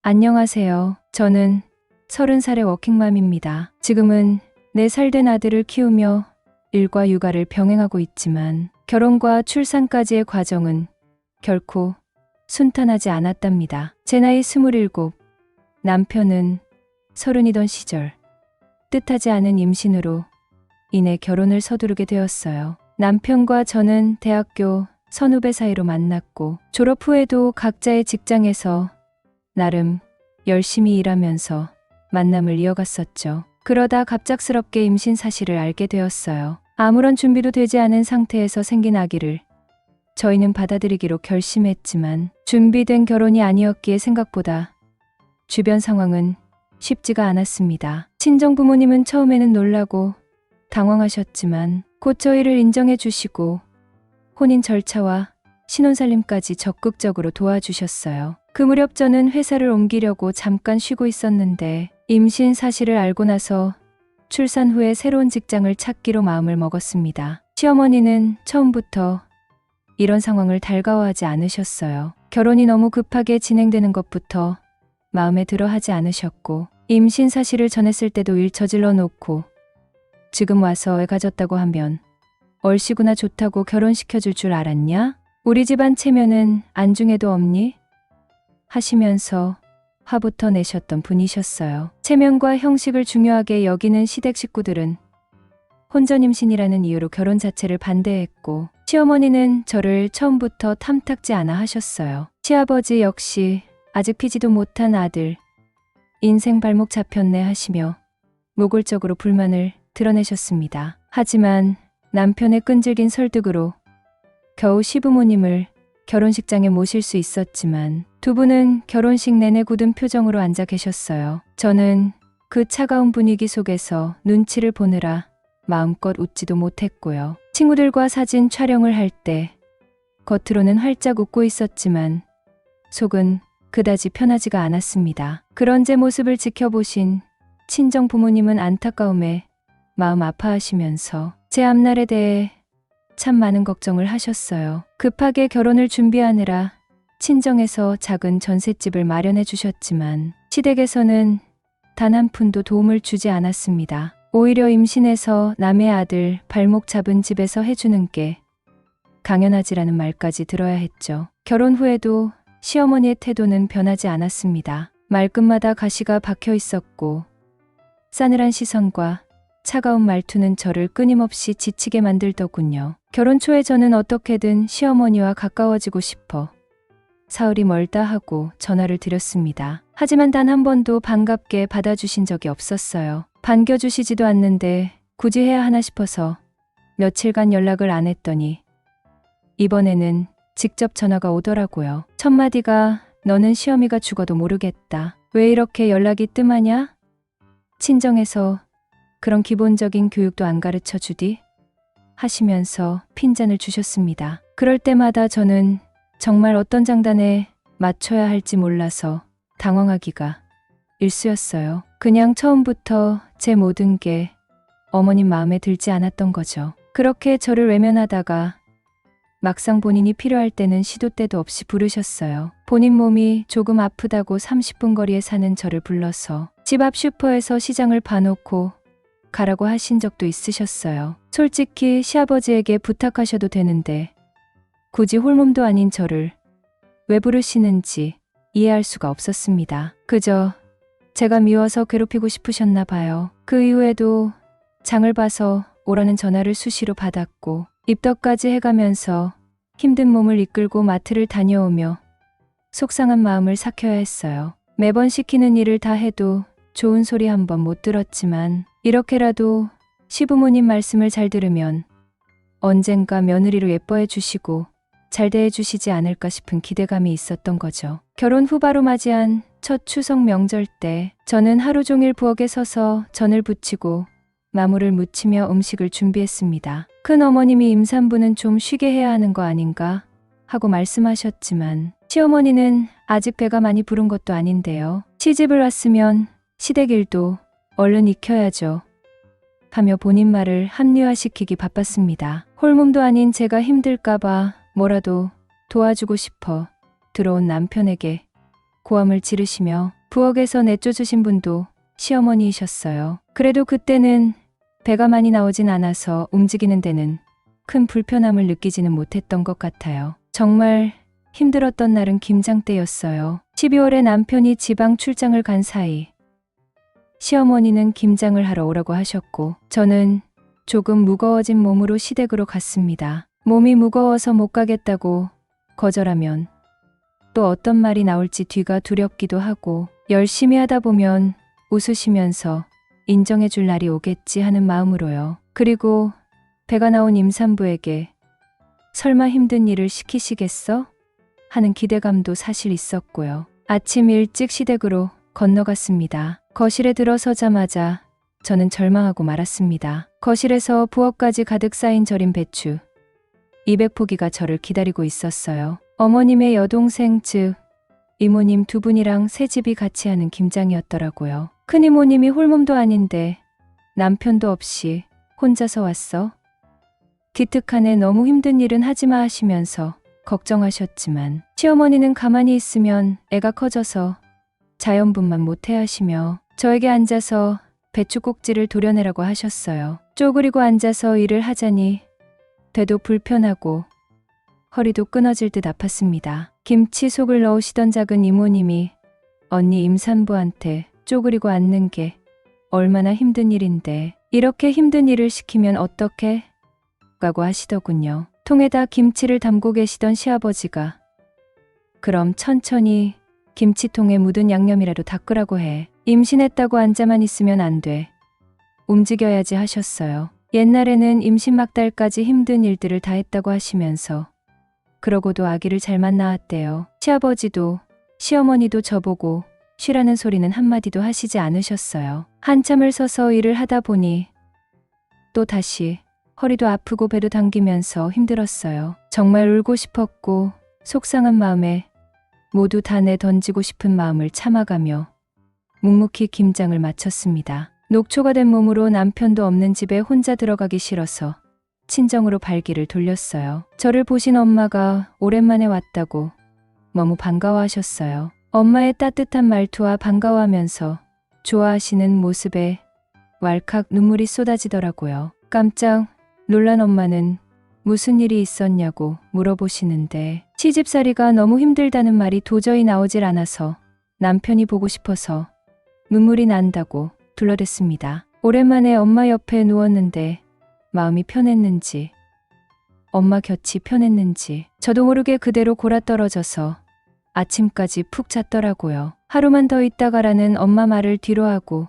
안녕하세요. 저는 30살의 워킹맘입니다. 지금은 4살 된 아들을 키우며 일과 육아를 병행하고 있지만 결혼과 출산까지의 과정은 결코 순탄하지 않았답니다. 제 나이 27, 남편은 30이던 시절 뜻하지 않은 임신으로 인해 결혼을 서두르게 되었어요. 남편과 저는 대학교 선후배 사이로 만났고 졸업 후에도 각자의 직장에서 나름 열심히 일하면서 만남을 이어갔었죠. 그러다 갑작스럽게 임신 사실을 알게 되었어요. 아무런 준비도 되지 않은 상태에서 생긴 아기를 저희는 받아들이기로 결심했지만 준비된 결혼이 아니었기에 생각보다 주변 상황은 쉽지가 않았습니다. 친정 부모님은 처음에는 놀라고 당황하셨지만 곧 저희를 인정해 주시고 혼인 절차와 신혼살림까지 적극적으로 도와주셨어요. 그 무렵 저는 회사를 옮기려고 잠깐 쉬고 있었는데 임신 사실을 알고 나서 출산 후에 새로운 직장을 찾기로 마음을 먹었습니다. 시어머니는 처음부터 이런 상황을 달가워하지 않으셨어요. 결혼이 너무 급하게 진행되는 것부터 마음에 들어 하지 않으셨고 임신 사실을 전했을 때도 일 저질러 놓고 지금 와서 애 가졌다고 하면 얼씨구나 좋다고 결혼시켜줄 줄 알았냐? 우리 집안 체면은 안중에도 없니? 하시면서 화부터 내셨던 분이셨어요. 체면과 형식을 중요하게 여기는 시댁 식구들은 혼전 임신이라는 이유로 결혼 자체를 반대했고 시어머니는 저를 처음부터 탐탁지 않아 하셨어요. 시아버지 역시 아직 피지도 못한 아들, 인생 발목 잡혔네 하시며 노골적으로 불만을 드러내셨습니다. 하지만 남편의 끈질긴 설득으로 겨우 시부모님을 결혼식장에 모실 수 있었지만 두 분은 결혼식 내내 굳은 표정으로 앉아 계셨어요. 저는 그 차가운 분위기 속에서 눈치를 보느라 마음껏 웃지도 못했고요. 친구들과 사진 촬영을 할 때 겉으로는 활짝 웃고 있었지만 속은 그다지 편하지가 않았습니다. 그런 제 모습을 지켜보신 친정 부모님은 안타까움에 마음 아파하시면서 제 앞날에 대해 참 많은 걱정을 하셨어요. 급하게 결혼을 준비하느라 친정에서 작은 전셋집을 마련해 주셨지만 시댁에서는 단 한 푼도 도움을 주지 않았습니다. 오히려 임신해서 남의 아들 발목 잡은 집에서 해주는 게 당연하지라는 말까지 들어야 했죠. 결혼 후에도 시어머니의 태도는 변하지 않았습니다. 말끝마다 가시가 박혀 있었고 싸늘한 시선과 차가운 말투는 저를 끊임없이 지치게 만들더군요. 결혼 초에 저는 어떻게든 시어머니와 가까워지고 싶어 사흘이 멀다 하고 전화를 드렸습니다. 하지만 단 한 번도 반갑게 받아주신 적이 없었어요. 반겨주시지도 않는데 굳이 해야 하나 싶어서 며칠간 연락을 안 했더니 이번에는 직접 전화가 오더라고요. 첫마디가 너는 시어미가 죽어도 모르겠다. 왜 이렇게 연락이 뜸하냐? 친정에서 그런 기본적인 교육도 안 가르쳐 주디? 하시면서 핀잔을 주셨습니다. 그럴 때마다 저는 정말 어떤 장단에 맞춰야 할지 몰라서 당황하기가 일쑤였어요. 그냥 처음부터 제 모든 게 어머님 마음에 들지 않았던 거죠. 그렇게 저를 외면하다가 막상 본인이 필요할 때는 시도 때도 없이 부르셨어요. 본인 몸이 조금 아프다고 30분 거리에 사는 저를 불러서 집 앞 슈퍼에서 시장을 봐놓고 가라고 하신 적도 있으셨어요. 솔직히 시아버지에게 부탁하셔도 되는데 굳이 홀몸도 아닌 저를 왜 부르시는지 이해할 수가 없었습니다. 그저 제가 미워서 괴롭히고 싶으셨나 봐요. 그 이후에도 장을 봐서 오라는 전화를 수시로 받았고 입덧까지 해가면서 힘든 몸을 이끌고 마트를 다녀오며 속상한 마음을 삭혀야 했어요. 매번 시키는 일을 다 해도 좋은 소리 한 번 못 들었지만 이렇게라도 시부모님 말씀을 잘 들으면 언젠가 며느리로 예뻐해 주시고 잘 대해 주시지 않을까 싶은 기대감이 있었던 거죠. 결혼 후 바로 맞이한 첫 추석 명절 때 저는 하루 종일 부엌에 서서 전을 부치고 나물을 무치며 음식을 준비했습니다. 큰 어머님이 임산부는 좀 쉬게 해야 하는 거 아닌가 하고 말씀하셨지만 시어머니는 아직 배가 많이 부른 것도 아닌데요. 시집을 왔으면 시댁 일도 얼른 익혀야죠 하며 본인 말을 합리화시키기 바빴습니다. 홀몸도 아닌 제가 힘들까봐 뭐라도 도와주고 싶어 들어온 남편에게 고함을 지르시며 부엌에서 내쫓으신 분도 시어머니이셨어요. 그래도 그때는 배가 많이 나오진 않아서 움직이는 데는 큰 불편함을 느끼지는 못했던 것 같아요. 정말 힘들었던 날은 김장 때였어요. 12월에 남편이 지방 출장을 간 사이 시어머니는 김장을 하러 오라고 하셨고 저는 조금 무거워진 몸으로 시댁으로 갔습니다. 몸이 무거워서 못 가겠다고 거절하면 또 어떤 말이 나올지 뒤가 두렵기도 하고 열심히 하다 보면 웃으시면서 인정해 줄 날이 오겠지 하는 마음으로요. 그리고 배가 나온 임산부에게 설마 힘든 일을 시키시겠어? 하는 기대감도 사실 있었고요. 아침 일찍 시댁으로 건너갔습니다. 거실에 들어서자마자 저는 절망하고 말았습니다. 거실에서 부엌까지 가득 쌓인 절인 배추 200포기가 저를 기다리고 있었어요. 어머님의 여동생 즉 이모님 두 분이랑 새 집이 같이 하는 김장이었더라고요. 큰이모님이 홀몸도 아닌데 남편도 없이 혼자서 왔어? 기특하네 너무 힘든 일은 하지마 하시면서 걱정하셨지만 시어머니는 가만히 있으면 애가 커져서 자연분만 못해 하시며 저에게 앉아서 배추 꼭지를 도려내라고 하셨어요. 쪼그리고 앉아서 일을 하자니 배도 불편하고 허리도 끊어질 듯 아팠습니다. 김치 속을 넣으시던 작은 이모님이 언니 임산부한테 쪼그리고 앉는 게 얼마나 힘든 일인데 이렇게 힘든 일을 시키면 어떡해? 라고 하시더군요. 통에다 김치를 담고 계시던 시아버지가 그럼 천천히 김치통에 묻은 양념이라도 닦으라고 해. 임신했다고 앉아만 있으면 안 돼. 움직여야지 하셨어요. 옛날에는 임신 막달까지 힘든 일들을 다 했다고 하시면서 그러고도 아기를 잘만 낳았대요. 시아버지도 시어머니도 저보고 쉬라는 소리는 한마디도 하시지 않으셨어요. 한참을 서서 일을 하다 보니 또 다시 허리도 아프고 배도 당기면서 힘들었어요. 정말 울고 싶었고 속상한 마음에 모두 다 내던지고 싶은 마음을 참아가며 묵묵히 김장을 마쳤습니다. 녹초가 된 몸으로 남편도 없는 집에 혼자 들어가기 싫어서 친정으로 발길을 돌렸어요. 저를 보신 엄마가 오랜만에 왔다고 너무 반가워하셨어요. 엄마의 따뜻한 말투와 반가워하면서 좋아하시는 모습에 왈칵 눈물이 쏟아지더라고요. 깜짝 놀란 엄마는 무슨 일이 있었냐고 물어보시는데 시집살이가 너무 힘들다는 말이 도저히 나오질 않아서 남편이 보고 싶어서 눈물이 난다고 둘러댔습니다. 오랜만에 엄마 옆에 누웠는데 마음이 편했는지 엄마 곁이 편했는지 저도 모르게 그대로 골아떨어져서 아침까지 푹 잤더라고요. 하루만 더 있다가라는 엄마 말을 뒤로하고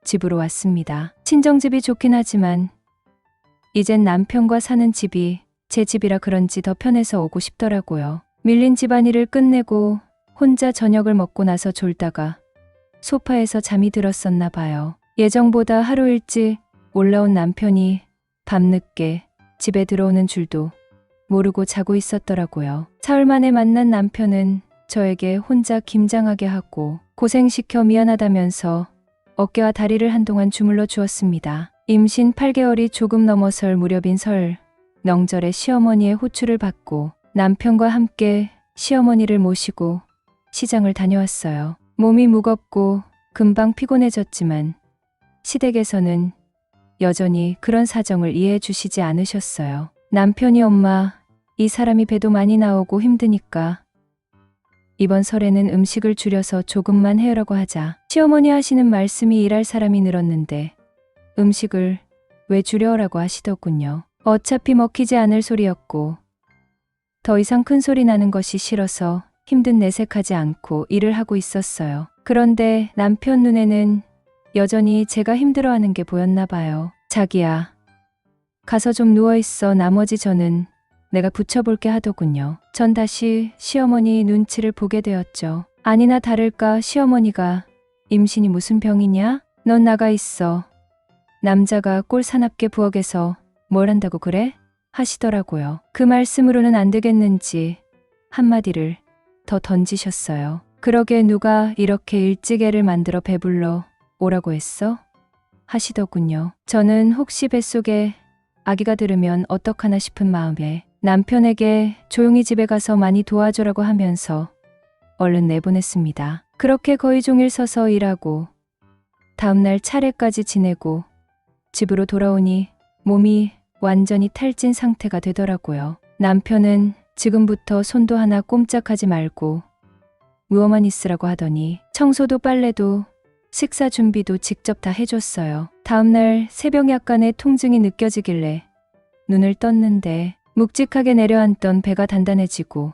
집으로 왔습니다. 친정집이 좋긴 하지만 이젠 남편과 사는 집이 제 집이라 그런지 더 편해서 오고 싶더라고요. 밀린 집안일을 끝내고 혼자 저녁을 먹고 나서 졸다가 소파에서 잠이 들었었나 봐요. 예정보다 하루 일찍 올라온 남편이 밤늦게 집에 들어오는 줄도 모르고 자고 있었더라고요. 사흘 만에 만난 남편은 저에게 혼자 김장하게 하고 고생시켜 미안하다면서 어깨와 다리를 한동안 주물러 주었습니다. 임신 8개월이 조금 넘어설 무렵인 설 명절에 시어머니의 호출을 받고 남편과 함께 시어머니를 모시고 시장을 다녀왔어요. 몸이 무겁고 금방 피곤해졌지만 시댁에서는 여전히 그런 사정을 이해해 주시지 않으셨어요. 남편이 엄마, 이 사람이 배도 많이 나오고 힘드니까 이번 설에는 음식을 줄여서 조금만 해오라고 하자. 시어머니 하시는 말씀이 일할 사람이 늘었는데 음식을 왜 줄여오라고 하시더군요. 어차피 먹히지 않을 소리였고 더 이상 큰 소리 나는 것이 싫어서 힘든 내색하지 않고 일을 하고 있었어요. 그런데 남편 눈에는 여전히 제가 힘들어하는 게 보였나 봐요. 자기야, 가서 좀 누워있어. 나머지 저는 내가 붙여볼게 하더군요. 전 다시 시어머니 눈치를 보게 되었죠. 아니나 다를까 시어머니가 임신이 무슨 병이냐? 넌 나가 있어. 남자가 꼴 사납게 부엌에서 뭘 한다고 그래? 하시더라고요. 그 말씀으로는 안 되겠는지 한마디를 더 던지셨어요. 그러게 누가 이렇게 일찍 애를 만들어 배불러 오라고 했어? 하시더군요. 저는 혹시 뱃속에 아기가 들으면 어떡하나 싶은 마음에 남편에게 조용히 집에 가서 많이 도와줘라고 하면서 얼른 내보냈습니다. 그렇게 거의 종일 서서 일하고 다음날 차례까지 지내고 집으로 돌아오니 몸이 완전히 탈진 상태가 되더라고요. 남편은 지금부터 손도 하나 꼼짝하지 말고 누워만 있으라고 하더니 청소도 빨래도 식사 준비도 직접 다 해줬어요. 다음날 새벽 약간의 통증이 느껴지길래 눈을 떴는데 묵직하게 내려앉던 배가 단단해지고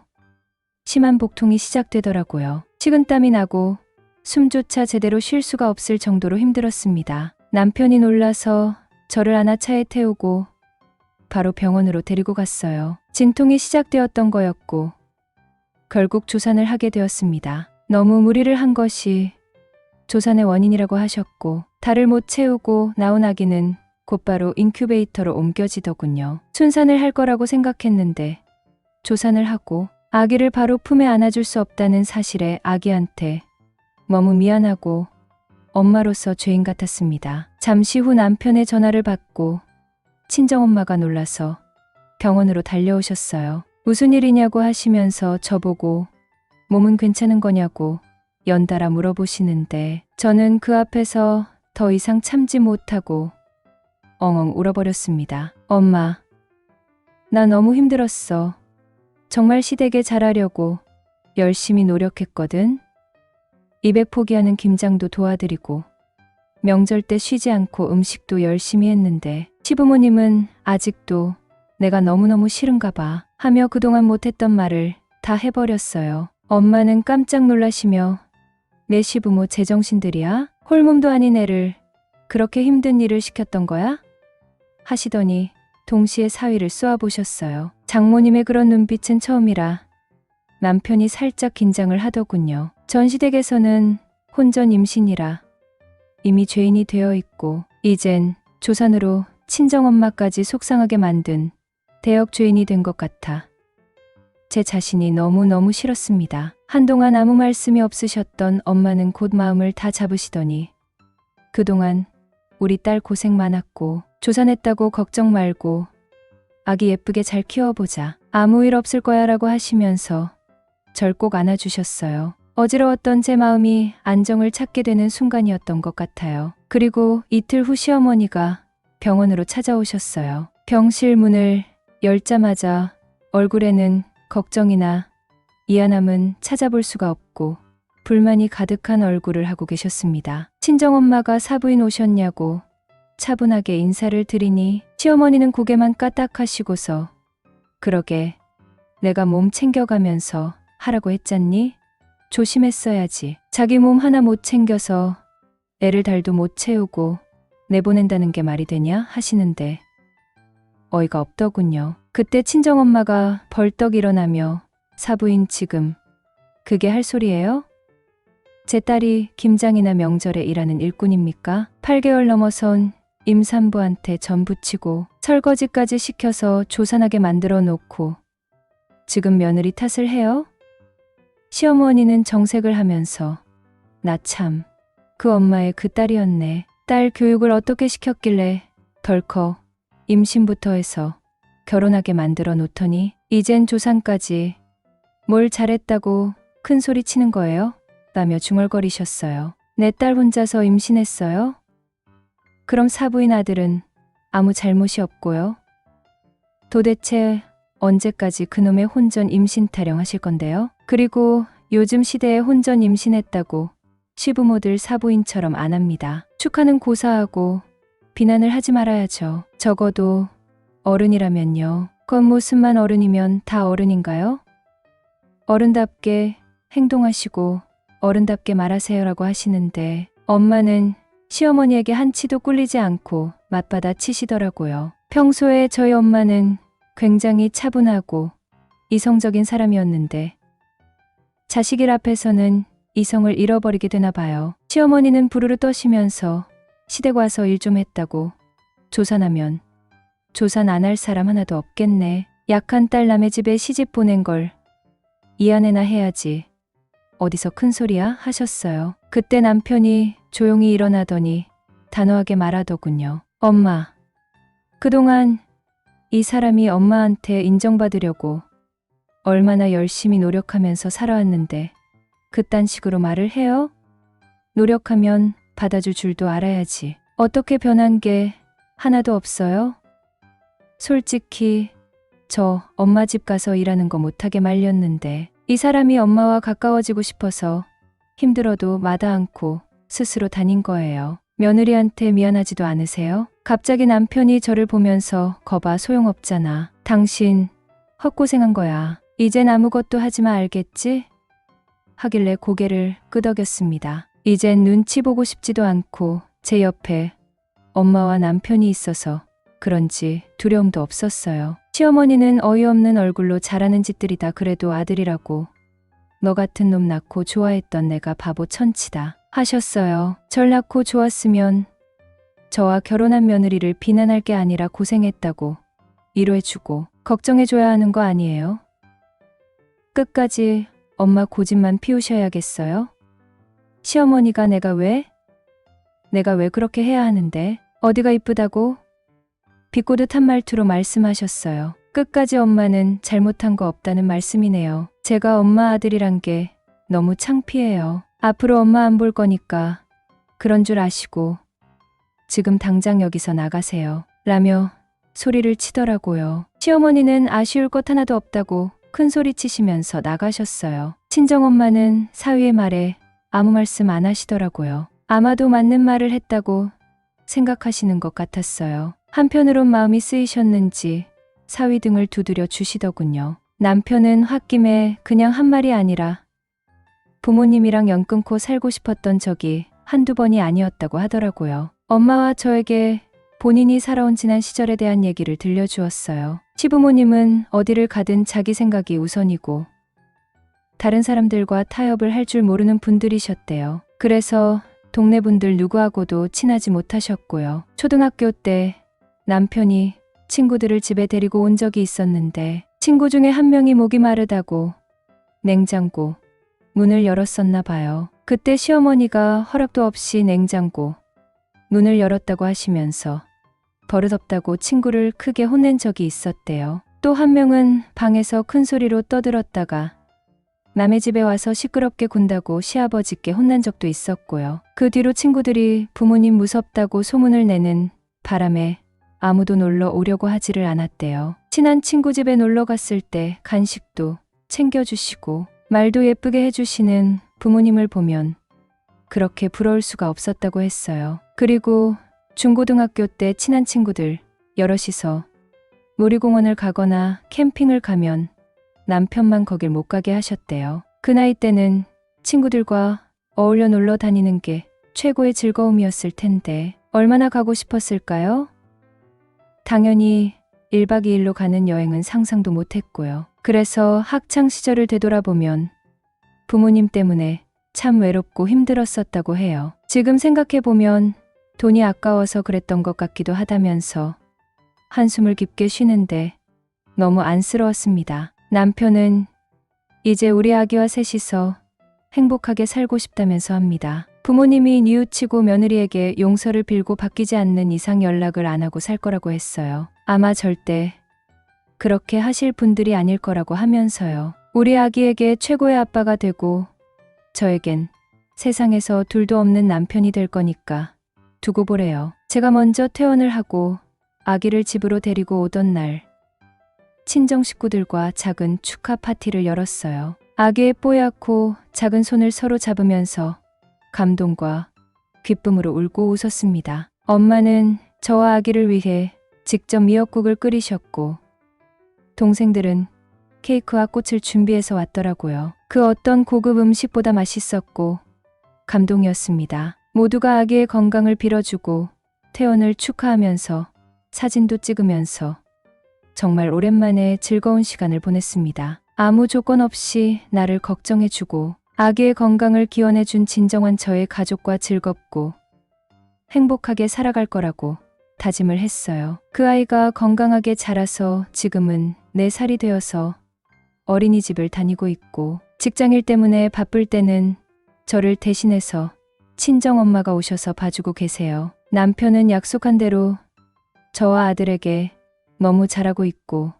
심한 복통이 시작되더라고요. 식은땀이 나고 숨조차 제대로 쉴 수가 없을 정도로 힘들었습니다. 남편이 놀라서 저를 안아 차에 태우고 바로 병원으로 데리고 갔어요. 진통이 시작되었던 거였고 결국 조산을 하게 되었습니다. 너무 무리를 한 것이 조산의 원인이라고 하셨고 달을 못 채우고 나온 아기는 곧바로 인큐베이터로 옮겨지더군요. 순산을 할 거라고 생각했는데 조산을 하고 아기를 바로 품에 안아줄 수 없다는 사실에 아기한테 너무 미안하고 엄마로서 죄인 같았습니다. 잠시 후 남편의 전화를 받고 친정엄마가 놀라서 병원으로 달려오셨어요. 무슨 일이냐고 하시면서 저보고 몸은 괜찮은 거냐고 연달아 물어보시는데 저는 그 앞에서 더 이상 참지 못하고 엉엉 울어버렸습니다. 엄마, 나 너무 힘들었어. 정말 시댁에 잘하려고 열심히 노력했거든. 200 포기하는 김장도 도와드리고 명절 때 쉬지 않고 음식도 열심히 했는데 시부모님은 아직도 내가 너무너무 싫은가 봐 하며 그동안 못했던 말을 다 해버렸어요. 엄마는 깜짝 놀라시며 내 시부모 제정신들이야? 홀몸도 아닌 애를 그렇게 힘든 일을 시켰던 거야? 하시더니 동시에 사위를 쏘아보셨어요. 장모님의 그런 눈빛은 처음이라 남편이 살짝 긴장을 하더군요. 전 시댁에서는 혼전 임신이라 이미 죄인이 되어 있고 이젠 조산으로 친정엄마까지 속상하게 만든 대역 죄인이 된 것 같아 제 자신이 너무너무 싫었습니다. 한동안 아무 말씀이 없으셨던 엄마는 곧 마음을 다 잡으시더니 그동안 우리 딸 고생 많았고 조산했다고 걱정 말고 아기 예쁘게 잘 키워보자. 아무 일 없을 거야 라고 하시면서 절 꼭 안아주셨어요. 어지러웠던 제 마음이 안정을 찾게 되는 순간이었던 것 같아요. 그리고 이틀 후 시어머니가 병원으로 찾아오셨어요. 병실 문을 열자마자 얼굴에는 걱정이나 미안함은 찾아볼 수가 없고 불만이 가득한 얼굴을 하고 계셨습니다. 친정엄마가 사부인 오셨냐고 차분하게 인사를 드리니 시어머니는 고개만 까딱하시고서 그러게 내가 몸 챙겨가면서 하라고 했잖니? 조심했어야지. 자기 몸 하나 못 챙겨서 애를 달도 못 채우고 내보낸다는 게 말이 되냐 하시는데 어이가 없더군요. 그때 친정엄마가 벌떡 일어나며 사부인 지금 그게 할 소리예요? 제 딸이 김장이나 명절에 일하는 일꾼입니까? 8개월 넘어선 임산부한테 전 부치고 설거지까지 시켜서 조산하게 만들어 놓고 지금 며느리 탓을 해요? 시어머니는 정색을 하면서 나 참 그 엄마의 그 딸이었네. 딸 교육을 어떻게 시켰길래 덜컥 임신부터 해서 결혼하게 만들어 놓더니 이젠 조산까지 뭘 잘했다고 큰 소리 치는 거예요? 라며 중얼거리셨어요. 내 딸 혼자서 임신했어요? 그럼 사부인 아들은 아무 잘못이 없고요? 도대체 언제까지 그놈의 혼전 임신 타령하실 건데요? 그리고 요즘 시대에 혼전 임신했다고 시부모들 사부인처럼 안 합니다. 축하는 고사하고 비난을 하지 말아야죠. 적어도 어른이라면요. 겉모습만 어른이면 다 어른인가요? 어른답게 행동하시고 어른답게 말하세요라고 하시는데 엄마는 시어머니에게 한치도 꿀리지 않고 맞받아 치시더라고요. 평소에 저희 엄마는 굉장히 차분하고 이성적인 사람이었는데 자식일 앞에서는 이성을 잃어버리게 되나 봐요. 시어머니는 부르르 떠시면서 시댁 와서 일 좀 했다고 조산하면 조산 안 할 사람 하나도 없겠네. 약한 딸 남의 집에 시집 보낸 걸 이아내나 해야지. 어디서 큰 소리야 하셨어요. 그때 남편이 조용히 일어나더니 단호하게 말하더군요. 엄마, 그동안 이 사람이 엄마한테 인정받으려고 얼마나 열심히 노력하면서 살아왔는데 그딴 식으로 말을 해요? 노력하면 받아줄 줄도 알아야지. 어떻게 변한 게 하나도 없어요? 솔직히 저 엄마 집 가서 일하는 거 못하게 말렸는데 이 사람이 엄마와 가까워지고 싶어서 힘들어도 마다 않고 스스로 다닌 거예요. 며느리한테 미안하지도 않으세요? 갑자기 남편이 저를 보면서 거봐 소용없잖아. 당신 헛고생한 거야. 이젠 아무것도 하지마 알겠지? 하길래 고개를 끄덕였습니다. 이젠 눈치 보고 싶지도 않고 제 옆에 엄마와 남편이 있어서 그런지 두려움도 없었어요. 시어머니는 어이없는 얼굴로 잘하는 짓들이다 그래도 아들이라고 너 같은 놈 낳고 좋아했던 내가 바보 천치다 하셨어요. 절 낳고 좋았으면 저와 결혼한 며느리를 비난할 게 아니라 고생했다고 위로해주고 걱정해줘야 하는 거 아니에요? 끝까지 엄마 고집만 피우셔야겠어요? 시어머니가 내가 왜 그렇게 해야 하는데 어디가 이쁘다고? 비꼬듯한 말투로 말씀하셨어요. 끝까지 엄마는 잘못한 거 없다는 말씀이네요. 제가 엄마 아들이란 게 너무 창피해요. 앞으로 엄마 안 볼 거니까 그런 줄 아시고 지금 당장 여기서 나가세요. 라며 소리를 치더라고요. 시어머니는 아쉬울 것 하나도 없다고 큰 소리 치시면서 나가셨어요. 친정엄마는 사위의 말에 아무 말씀 안 하시더라고요. 아마도 맞는 말을 했다고 생각하시는 것 같았어요. 한편으론 마음이 쓰이셨는지 사위 등을 두드려 주시더군요. 남편은 홧김에 그냥 한 말이 아니라 부모님이랑 연 끊고 살고 싶었던 적이 한두 번이 아니었다고 하더라고요. 엄마와 저에게 본인이 살아온 지난 시절에 대한 얘기를 들려주었어요. 시부모님은 어디를 가든 자기 생각이 우선이고 다른 사람들과 타협을 할 줄 모르는 분들이셨대요. 그래서 동네 분들 누구하고도 친하지 못하셨고요. 초등학교 때 남편이 친구들을 집에 데리고 온 적이 있었는데 친구 중에 한 명이 목이 마르다고 냉장고 문을 열었었나 봐요. 그때 시어머니가 허락도 없이 냉장고 문을 열었다고 하시면서 버릇없다고 친구를 크게 혼낸 적이 있었대요. 또 한 명은 방에서 큰 소리로 떠들었다가 남의 집에 와서 시끄럽게 군다고 시아버지께 혼난 적도 있었고요. 그 뒤로 친구들이 부모님 무섭다고 소문을 내는 바람에 아무도 놀러 오려고 하지를 않았대요. 친한 친구 집에 놀러 갔을 때 간식도 챙겨주시고 말도 예쁘게 해주시는 부모님을 보면 그렇게 부러울 수가 없었다고 했어요. 그리고 중고등학교 때 친한 친구들 여럿이서 놀이공원을 가거나 캠핑을 가면 남편만 거길 못 가게 하셨대요. 그 나이 때는 친구들과 어울려 놀러 다니는 게 최고의 즐거움이었을 텐데 얼마나 가고 싶었을까요? 당연히 1박 2일로 가는 여행은 상상도 못했고요. 그래서 학창 시절을 되돌아보면 부모님 때문에 참 외롭고 힘들었었다고 해요. 지금 생각해보면 돈이 아까워서 그랬던 것 같기도 하다면서 한숨을 깊게 쉬는데 너무 안쓰러웠습니다. 남편은 이제 우리 아기와 셋이서 행복하게 살고 싶다면서 합니다. 부모님이 뉘우치고 며느리에게 용서를 빌고 바뀌지 않는 이상 연락을 안 하고 살 거라고 했어요. 아마 절대 그렇게 하실 분들이 아닐 거라고 하면서요. 우리 아기에게 최고의 아빠가 되고 저에겐 세상에서 둘도 없는 남편이 될 거니까 두고 보래요. 제가 먼저 퇴원을 하고 아기를 집으로 데리고 오던 날 친정 식구들과 작은 축하 파티를 열었어요. 아기의 뽀얗고 작은 손을 서로 잡으면서 감동과 기쁨으로 울고 웃었습니다. 엄마는 저와 아기를 위해 직접 미역국을 끓이셨고 동생들은 케이크와 꽃을 준비해서 왔더라고요. 그 어떤 고급 음식보다 맛있었고 감동이었습니다. 모두가 아기의 건강을 빌어주고 퇴원을 축하하면서 사진도 찍으면서 정말 오랜만에 즐거운 시간을 보냈습니다. 아무 조건 없이 나를 걱정해주고 아기의 건강을 기원해준 진정한 저의 가족과 즐겁고 행복하게 살아갈 거라고 다짐을 했어요. 그 아이가 건강하게 자라서 지금은 4살이 되어서 어린이집을 다니고 있고 직장일 때문에 바쁠 때는 저를 대신해서 친정엄마가 오셔서 봐주고 계세요. 남편은 약속한 대로 저와 아들에게 너무 잘하고 있고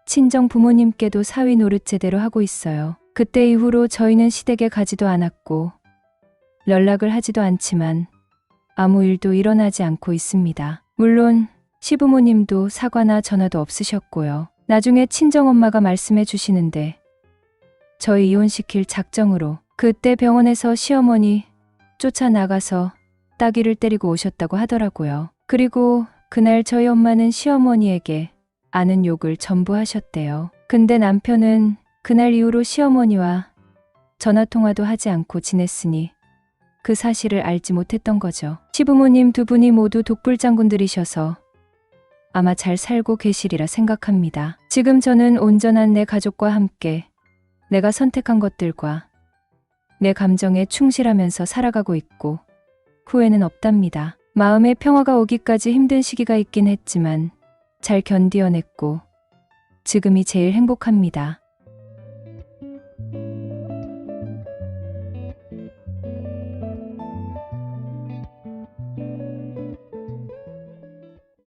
친정 부모님께도 사위 노릇 제대로 하고 있어요. 그때 이후로 저희는 시댁에 가지도 않았고 연락을 하지도 않지만 아무 일도 일어나지 않고 있습니다. 물론 시부모님도 사과나 전화도 없으셨고요. 나중에 친정엄마가 말씀해 주시는데 저희 이혼시킬 작정으로 그때 병원에서 시어머니 쫓아나가서 따귀를 때리고 오셨다고 하더라고요. 그리고 그날 저희 엄마는 시어머니에게 아는 욕을 전부 하셨대요. 근데 남편은 그날 이후로 시어머니와 전화통화도 하지 않고 지냈으니 그 사실을 알지 못했던 거죠. 시부모님 두 분이 모두 독불장군들이셔서 아마 잘 살고 계시리라 생각합니다. 지금 저는 온전한 내 가족과 함께 내가 선택한 것들과 내 감정에 충실하면서 살아가고 있고 후회는 없답니다. 마음의 평화가 오기까지 힘든 시기가 있긴 했지만 잘 견디어냈고 지금이 제일 행복합니다.